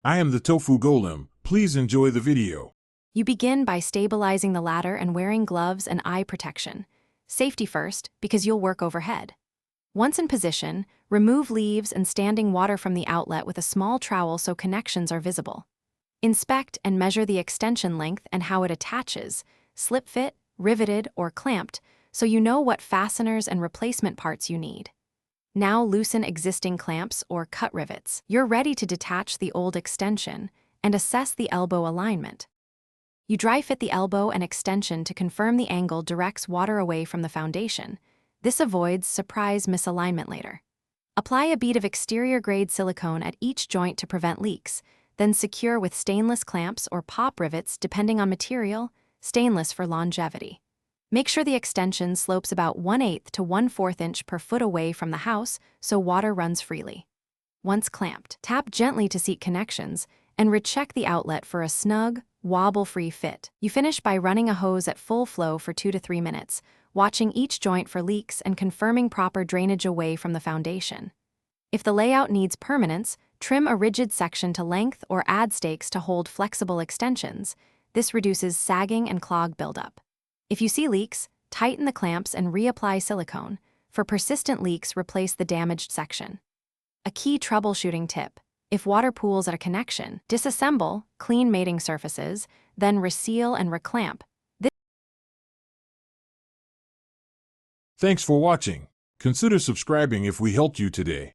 I am the Tofu Golem. Please enjoy the video. You begin by stabilizing the ladder and wearing gloves and eye protection. Safety first, because you'll work overhead. Once in position, remove leaves and standing water from the outlet with a small trowel so connections are visible. Inspect and measure the extension length and how it attaches, slip fit, riveted, or clamped, so you know what fasteners and replacement parts you need. Now loosen existing clamps or cut rivets. You're ready to detach the old extension and assess the elbow alignment. You dry fit the elbow and extension to confirm the angle directs water away from the foundation. This avoids surprise misalignment later. Apply a bead of exterior-grade silicone at each joint to prevent leaks, then secure with stainless clamps or pop rivets depending on material, stainless for longevity. Make sure the extension slopes about 1/8 to 1/4 inch per foot away from the house so water runs freely. Once clamped, tap gently to seat connections and recheck the outlet for a snug, wobble-free fit. You finish by running a hose at full flow for 2 to 3 minutes, watching each joint for leaks and confirming proper drainage away from the foundation. If the layout needs permanence, trim a rigid section to length or add stakes to hold flexible extensions. This reduces sagging and clog buildup. If you see leaks, tighten the clamps and reapply silicone. For persistent leaks, replace the damaged section. A key troubleshooting tip: if water pools at a connection, disassemble, clean mating surfaces, then reseal and reclamp. Thanks for watching. Consider subscribing if we helped you today.